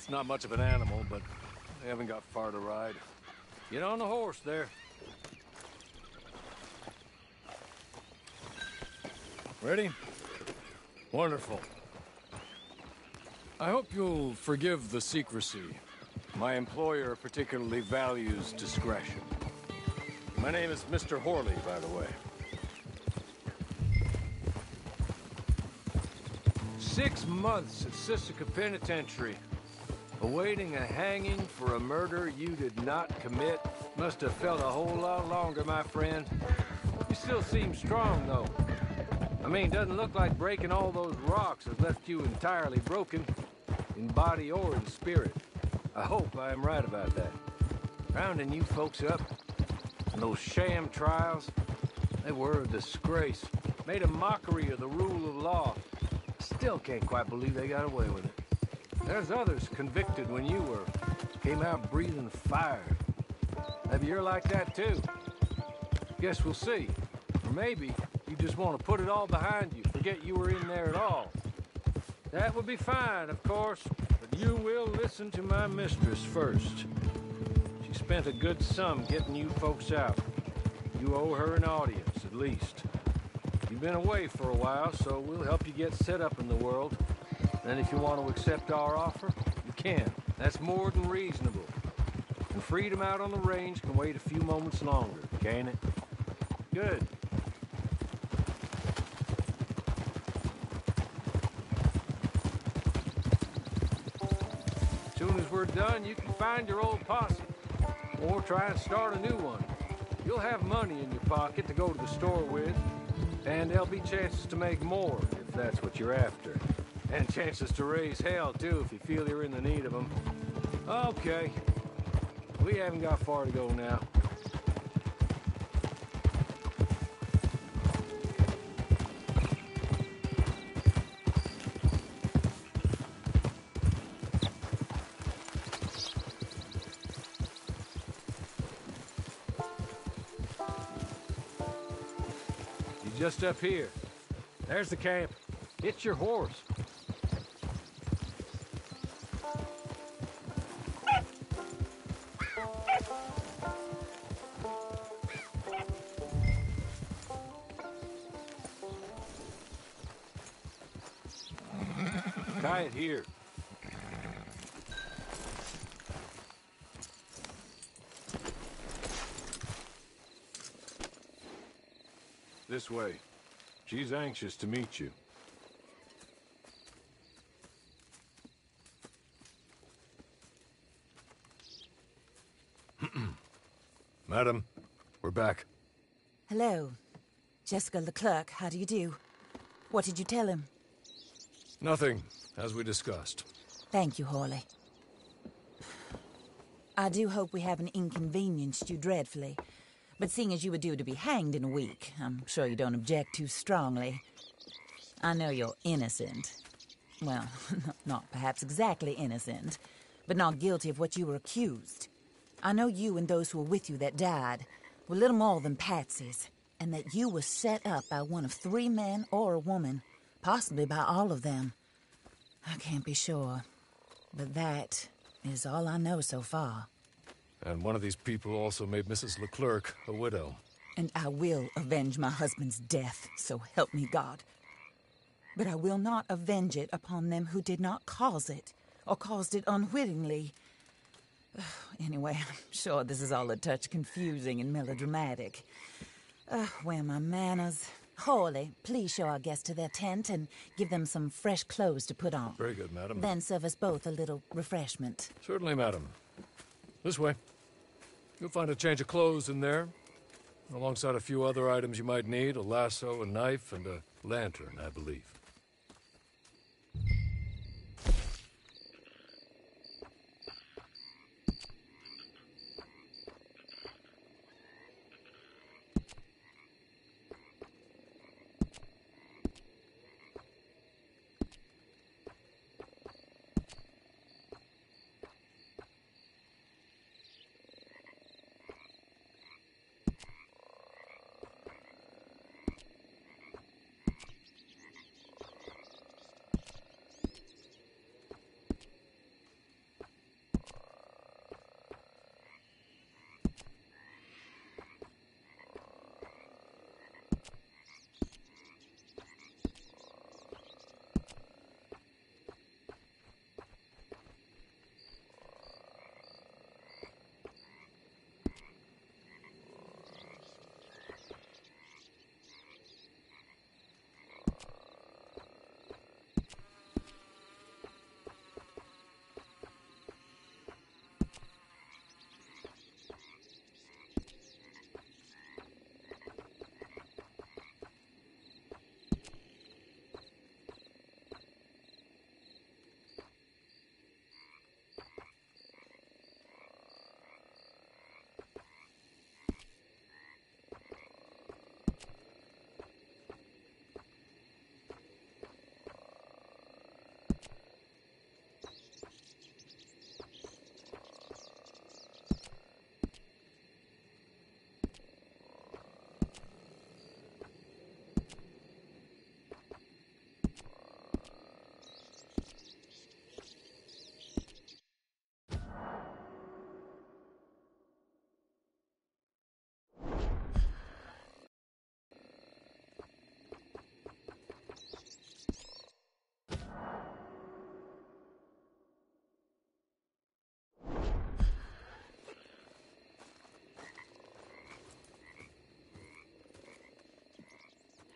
It's not much of an animal, but they haven't got far to ride. Get on the horse there. Ready? Wonderful. I hope you'll forgive the secrecy. My employer particularly values discretion. My name is Mr. Horley, by the way. 6 months at Sisika Penitentiary, awaiting a hanging for a murder you did not commit. Must have felt a whole lot longer, my friend. You still seem strong, though. I mean, doesn't look like breaking all those rocks has left you entirely broken, in body or in spirit. I hope I am right about that. Rounding you folks up, and those sham trials, they were a disgrace. Made a mockery of the rule of law. Still can't quite believe they got away with it. There's others convicted when you were. Came out breathing fire. Maybe you're like that too. Guess we'll see. Or maybe you just want to put it all behind you, forget you were in there at all. That would be fine, of course, but you will listen to my mistress first. She spent a good sum getting you folks out. You owe her an audience, at least. You've been away for a while, so we'll help you get set up in the world. Then if you want to accept our offer, you can. That's more than reasonable. And freedom out on the range can wait a few moments longer, can't it? Good. As soon as we're done, you can find your old posse. Or try and start a new one. You'll have money in your pocket to go to the store with. And there'll be chances to make more, if that's what you're after. And chances to raise hell, too, if you feel you're in the need of them. Okay. We haven't got far to go now. You're just up here. There's the camp. It's your horse. Tie it here. This way. She's anxious to meet you. Madam, we're back. Hello. Jessica Leclerc, how do you do? What did you tell him? Nothing, as we discussed. Thank you, Horley. I do hope we haven't inconvenienced you dreadfully. But seeing as you were due to be hanged in a week, I'm sure you don't object too strongly. I know you're innocent. Well, not perhaps exactly innocent, but not guilty of what you were accused. I know you and those who were with you that died were little more than patsies, and that you were set up by one of 3 men or a woman, possibly by all of them. I can't be sure, but that is all I know so far. And one of these people also made Mrs. Leclerc a widow. And I will avenge my husband's death, so help me God. But I will not avenge it upon them who did not cause it, or caused it unwittingly. Anyway, I'm sure this is all a touch confusing and melodramatic. Where are my manners? Horley, please show our guests to their tent and give them some fresh clothes to put on. Very good, madam. Then serve us both a little refreshment. Certainly, madam. This way. You'll find a change of clothes in there, alongside a few other items you might need, a lasso, a knife, and a lantern, I believe.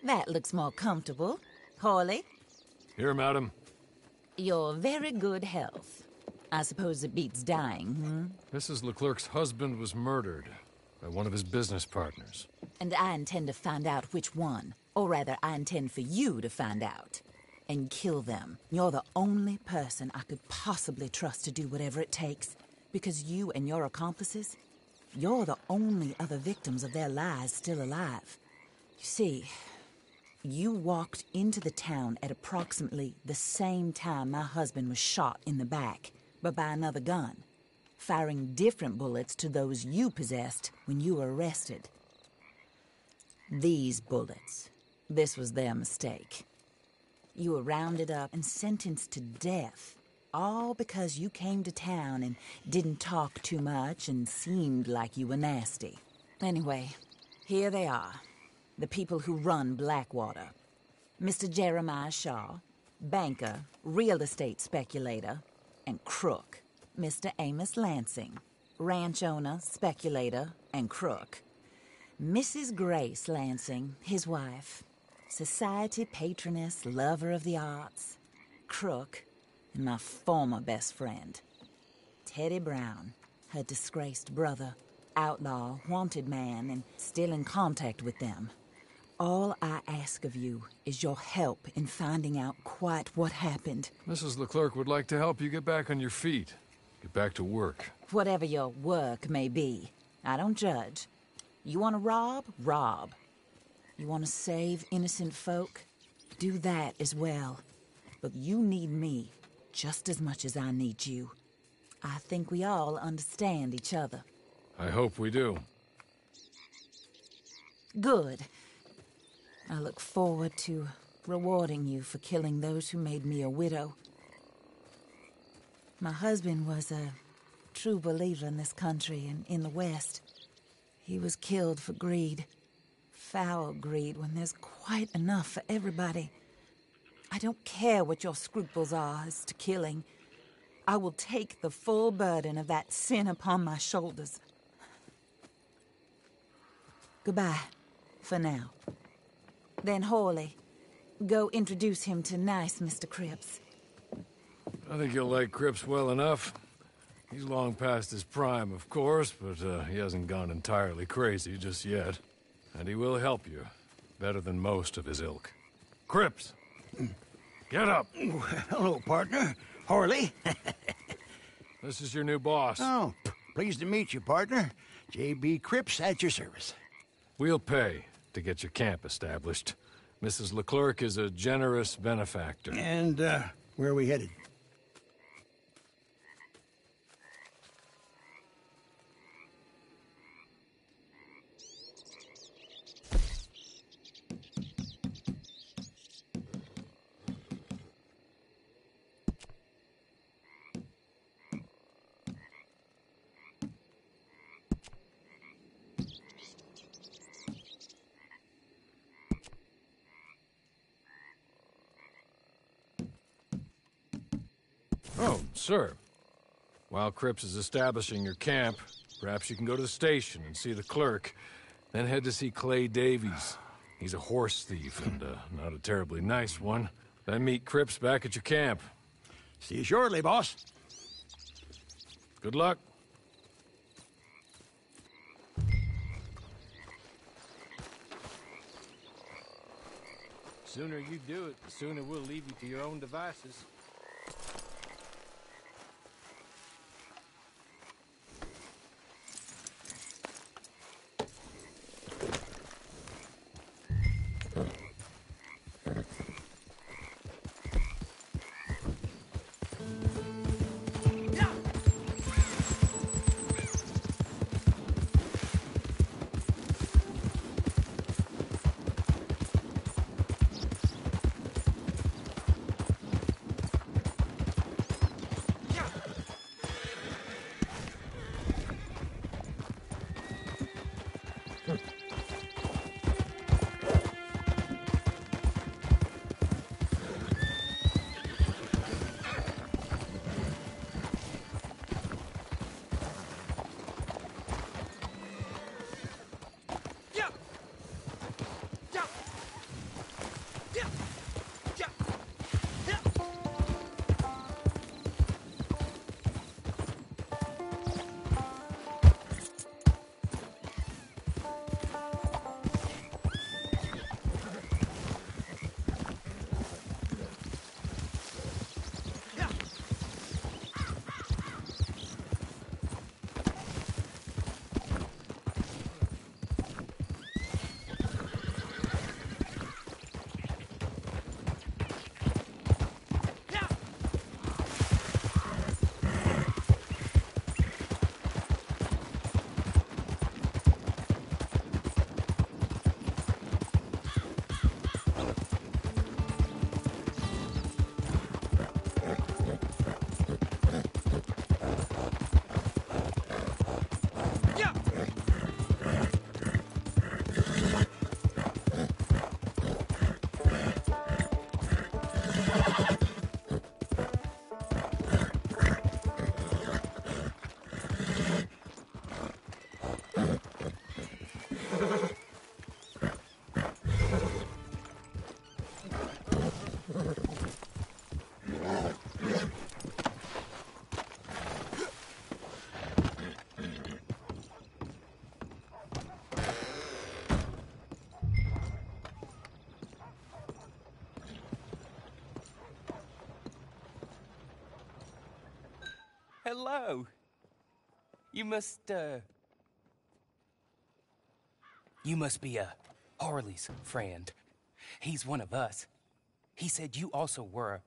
That looks more comfortable. Hawley, Here, madam. you're very good health. I suppose it beats dying, Mrs. Leclerc's husband was murdered by one of his business partners. And I intend to find out which one. Or rather, I intend for you to find out. And kill them. You're the only person I could possibly trust to do whatever it takes. Because you and your accomplices, you're the only other victims of their lies still alive. You see, you walked into the town at approximately the same time my husband was shot in the back, but by another gun, firing different bullets to those you possessed when you were arrested. These bullets, this was their mistake. You were rounded up and sentenced to death, all because you came to town and didn't talk too much and seemed like you were nasty. Anyway, here they are. The people who run Blackwater. Mr. Jeremiah Shaw, banker, real estate speculator, and crook. Mr. Amos Lansing, ranch owner, speculator, and crook. Mrs. Grace Lansing, his wife, society patroness, lover of the arts, crook, and my former best friend. Teddy Brown, her disgraced brother, outlaw, wanted man, and still in contact with them. All I ask of you is your help in finding out quite what happened. Mrs. Leclerc would like to help you get back on your feet. Get back to work. Whatever your work may be, I don't judge. You want to rob? Rob. You want to save innocent folk? Do that as well. But you need me just as much as I need you. I think we all understand each other. I hope we do. Good. I look forward to rewarding you for killing those who made me a widow. My husband was a true believer in this country and in the West. He was killed for greed. Foul greed when there's quite enough for everybody. I don't care what your scruples are as to killing. I will take the full burden of that sin upon my shoulders. Goodbye, for now. Then Hawley, go introduce him to nice Mr. Cripps. I think you'll like Cripps well enough. He's long past his prime, of course, but he hasn't gone entirely crazy just yet. And he will help you, better than most of his ilk. Cripps! Get up! Hello, partner. Hawley. This is your new boss. Oh, pleased to meet you, partner. J.B. Cripps at your service. We'll pay to get your camp established. Mrs. Leclerc is a generous benefactor. And, where are we headed? Oh, sir. While Cripps is establishing your camp, perhaps you can go to the station and see the clerk, then head to see Clay Davies. He's a horse thief, and not a terribly nice one. Then meet Cripps back at your camp. See you shortly, boss. Good luck. Sooner you do it, the sooner we'll leave you to your own devices. Hello. You must be Harley's friend. He's one of us. He said you also were a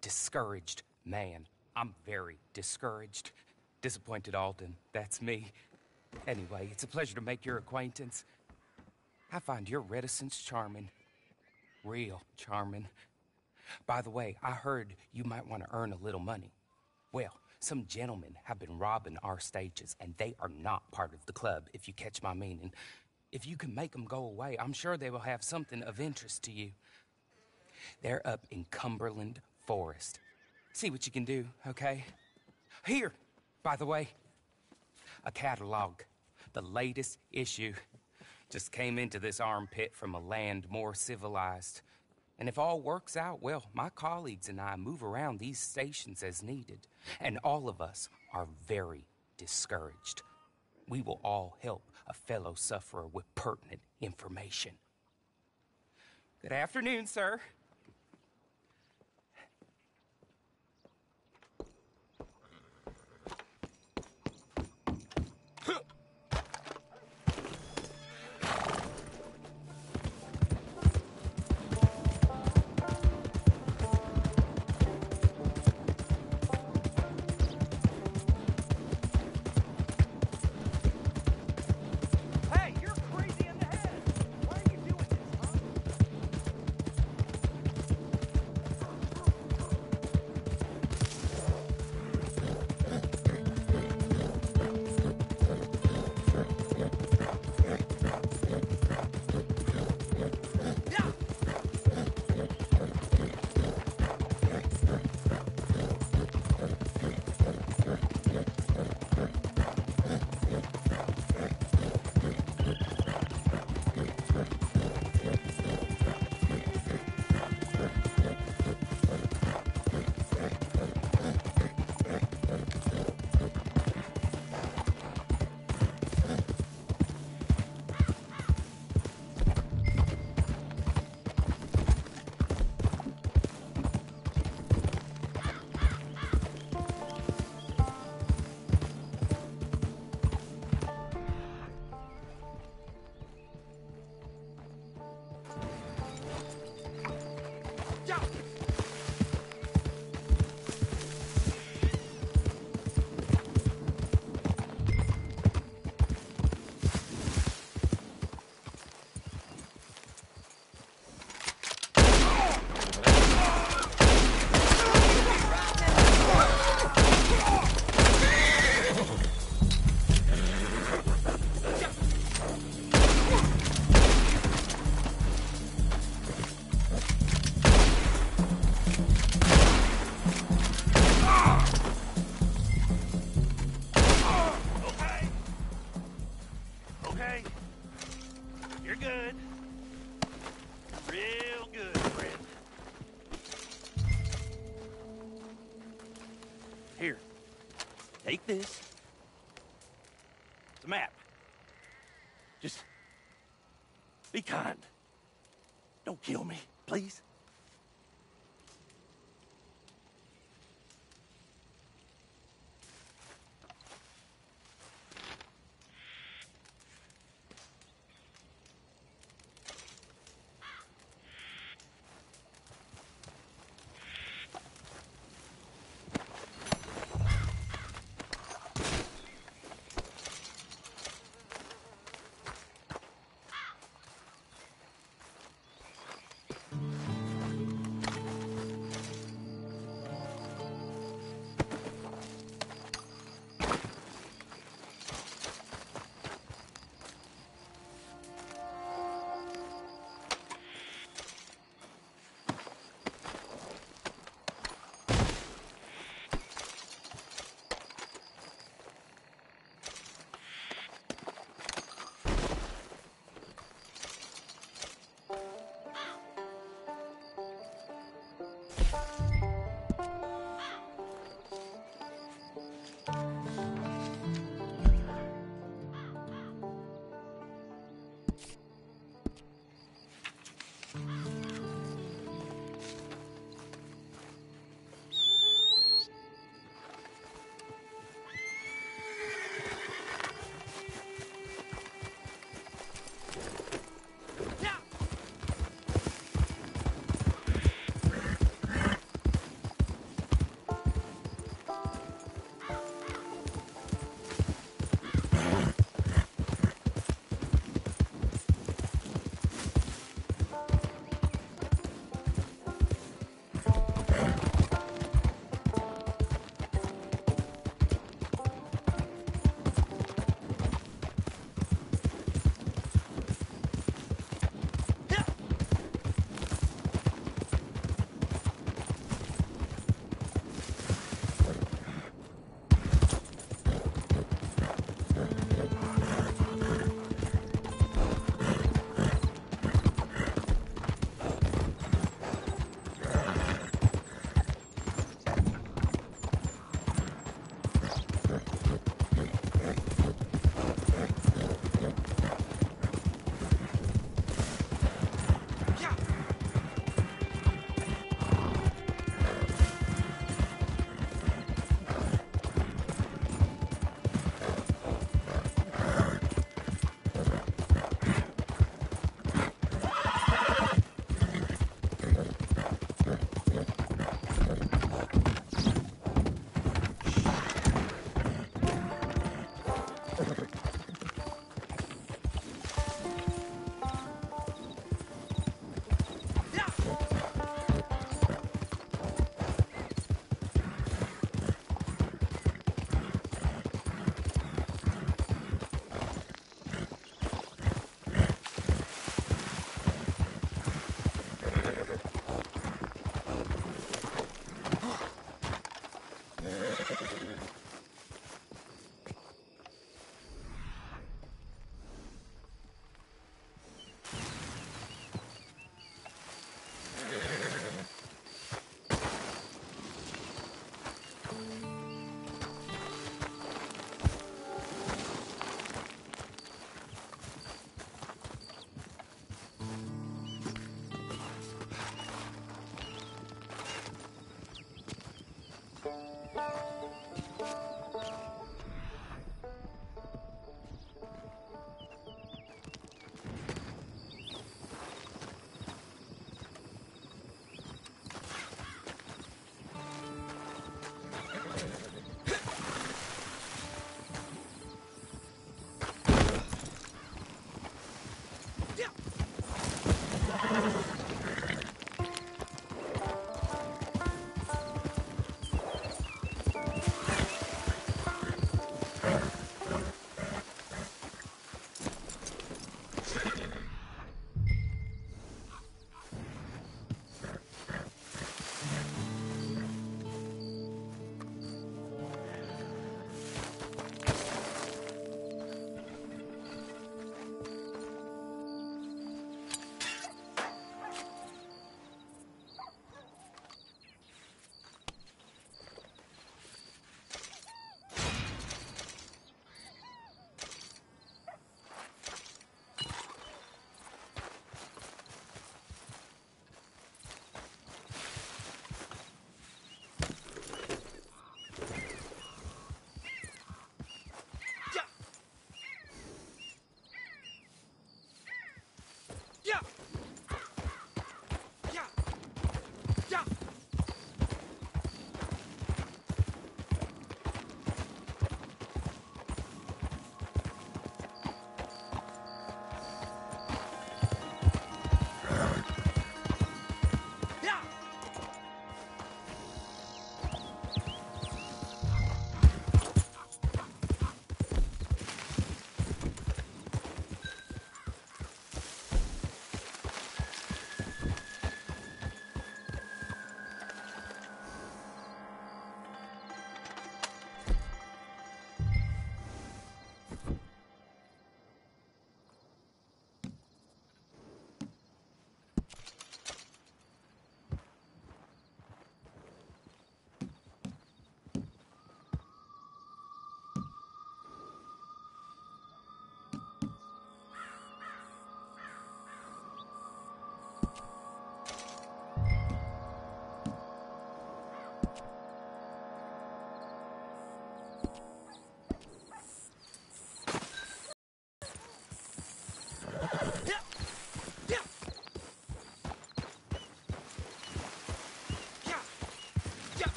discouraged man. I'm very discouraged. Disappointed Alden, that's me. Anyway, it's a pleasure to make your acquaintance. I find your reticence charming. Real charming. By the way, I heard you might want to earn a little money. Well, some gentlemen have been robbing our stages, and they are not part of the club, if you catch my meaning. If you can make them go away, I'm sure they will have something of interest to you. They're up in Cumberland Forest. See what you can do, okay? Here, by the way, a catalog. The latest issue. Just came into this armpit from a land more civilized. And if all works out, well, my colleagues and I move around these stations as needed. And all of us are very discouraged. We will all help a fellow sufferer with pertinent information. Good afternoon, sir. Here, take this. It's a map. Just be kind. Don't kill me, please.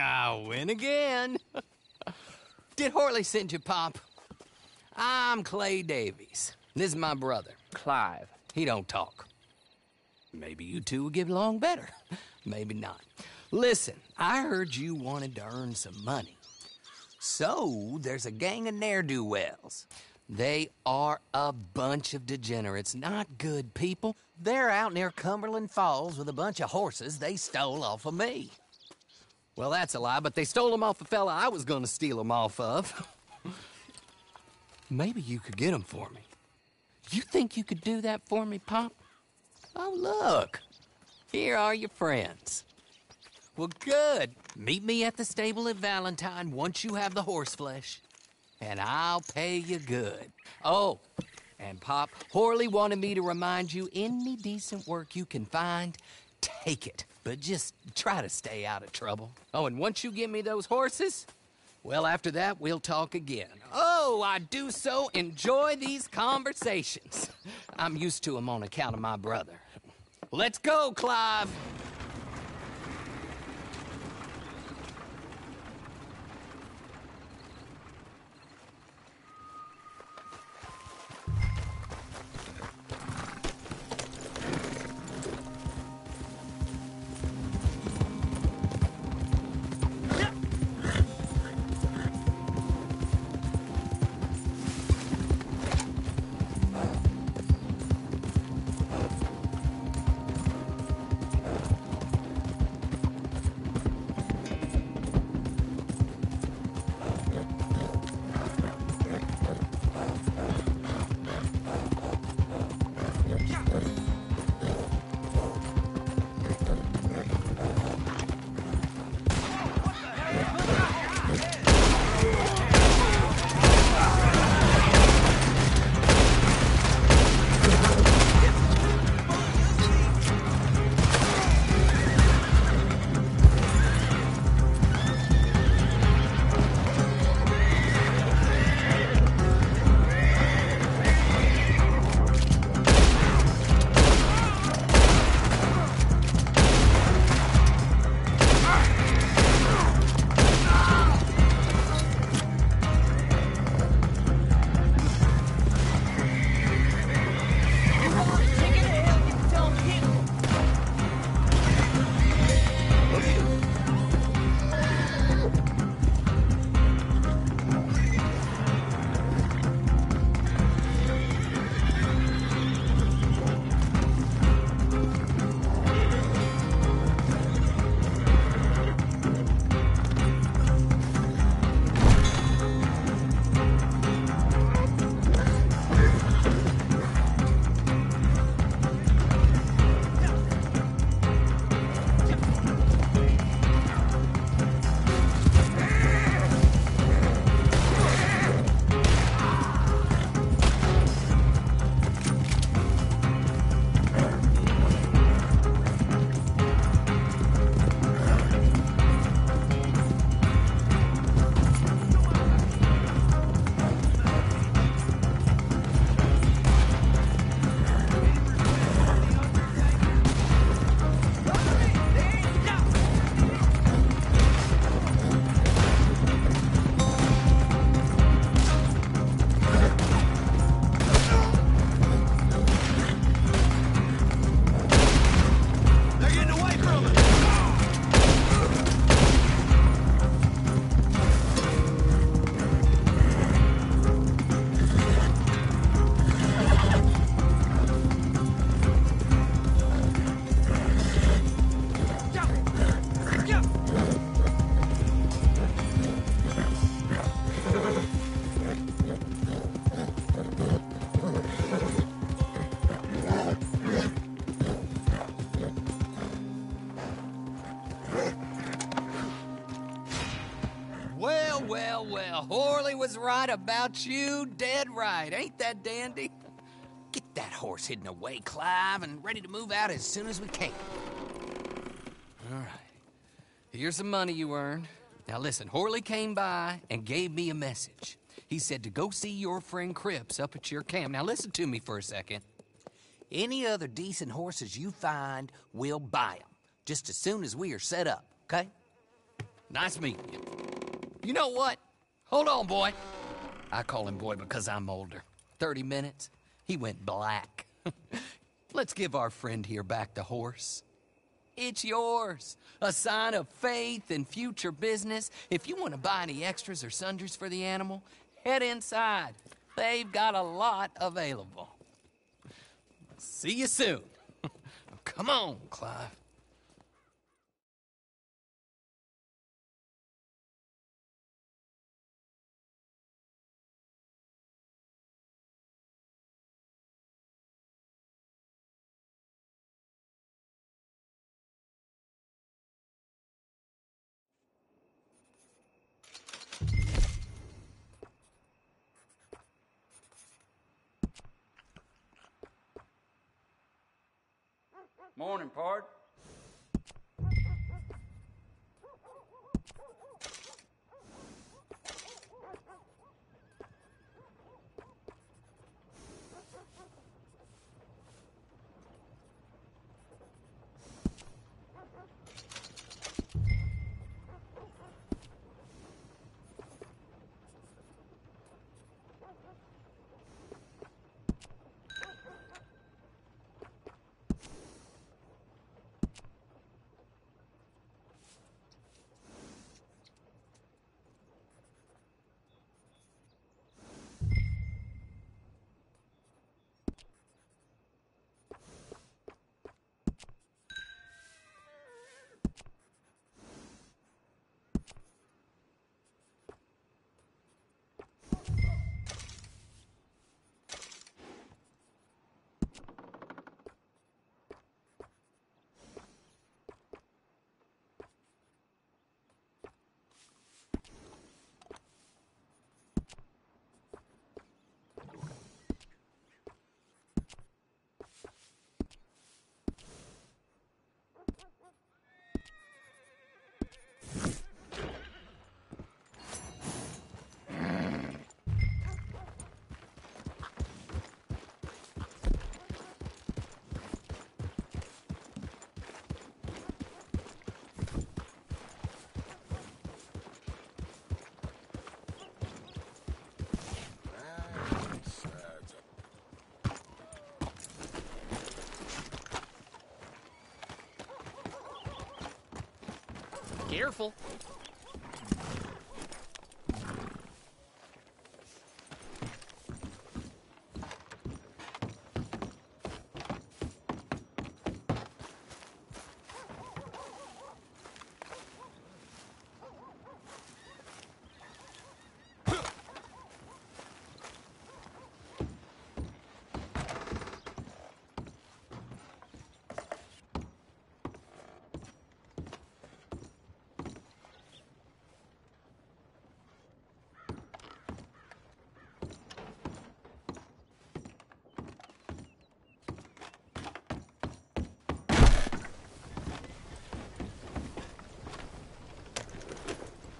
I win again. Did Horley send you, Pop? I'm Clay Davies. This is my brother, Clive. He don't talk. Maybe you two will get along better. Maybe not. Listen, I heard you wanted to earn some money. So, there's a gang of ne'er-do-wells. They are a bunch of degenerates, not good people. They're out near Cumberland Falls with a bunch of horses they stole off of me. Well, that's a lie, but they stole them off a fella I was gonna steal them off of. Maybe you could get them for me. You think you could do that for me, Pop? Oh, look. Here are your friends. Well, good. Meet me at the stable at Valentine once you have the horse flesh, and I'll pay you good. Oh, and Pop, Horley wanted me to remind you, any decent work you can find, take it. But just try to stay out of trouble. Oh, and once you give me those horses, well, after that, we'll talk again. Oh, I do so enjoy these conversations. I'm used to them on account of my brother. Let's go, Clive. Well, well, well. Horley was right about you, dead right. Ain't that dandy? Get that horse hidden away, Clive, and ready to move out as soon as we can. All right. Here's the money you earned. Now listen, Horley came by and gave me a message. He said to go see your friend Cripps up at your camp. Now listen to me for a second. Any other decent horses you find, we'll buy them. Just as soon as we are set up, okay? Nice meeting you. You know what? Hold on, boy. I call him boy because I'm older. 30 minutes, he went black. Let's give our friend here back the horse. It's yours. A sign of faith and future business. If you want to buy any extras or sundries for the animal, head inside. They've got a lot available. See you soon. Come on, Clive. Morning, Pard. Careful.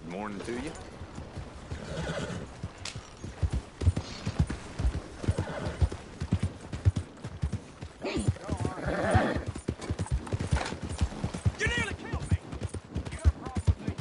Morning to you. You nearly killed me! You got a problem with me?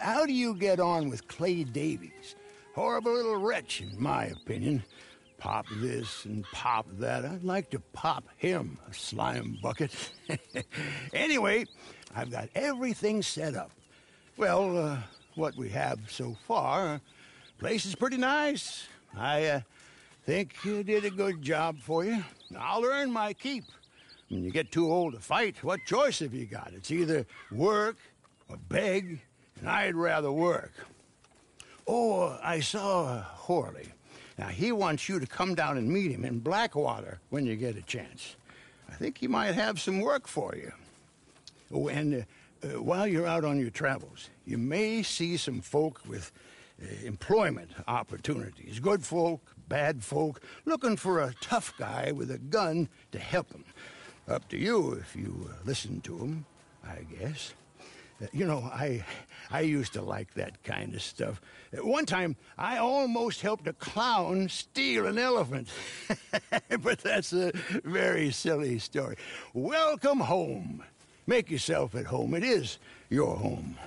how do you get on with Clay Davies? Horrible little wretch, in my opinion. Pop this and pop that. I'd like to pop him, a slime bucket. Anyway, I've got everything set up. Well, what we have so far, place is pretty nice. I think you did a good job for you. I'll earn my keep. When you get too old to fight, what choice have you got? It's either work or beg, and I'd rather work. Oh, I saw Horley. Now, he wants you to come down and meet him in Blackwater when you get a chance. I think he might have some work for you. Oh, and while you're out on your travels, you may see some folk with employment opportunities. Good folk, bad folk, looking for a tough guy with a gun to help them. Up to you if you listen to them, I guess. You know, I used to like that kind of stuff. One time, I almost helped a clown steal an elephant. But that's a very silly story. Welcome home. Make yourself at home. It is your home.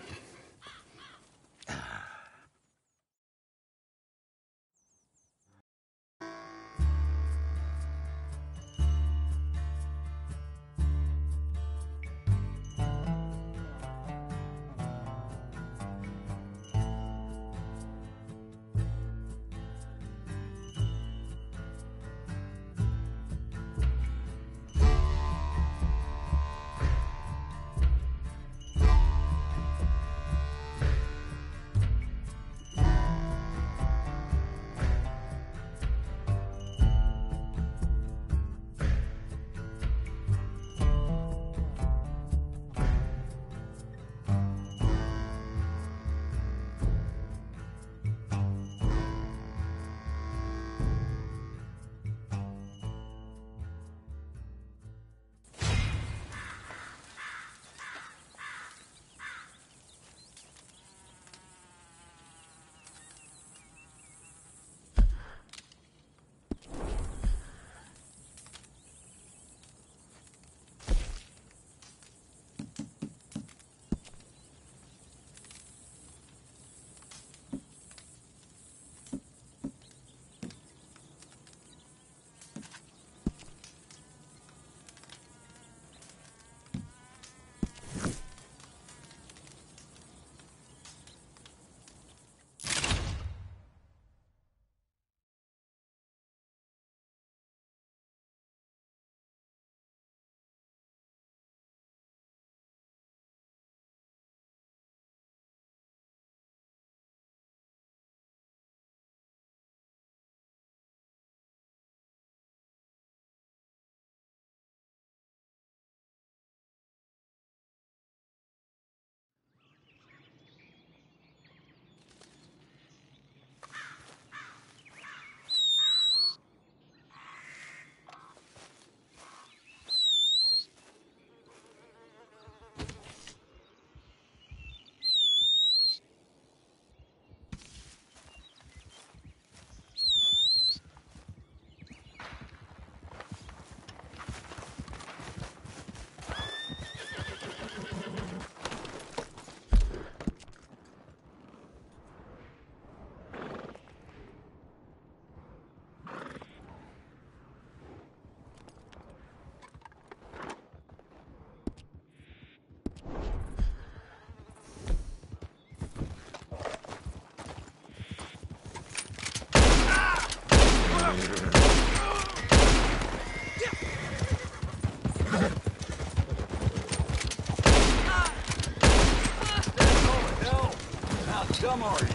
dumb are you?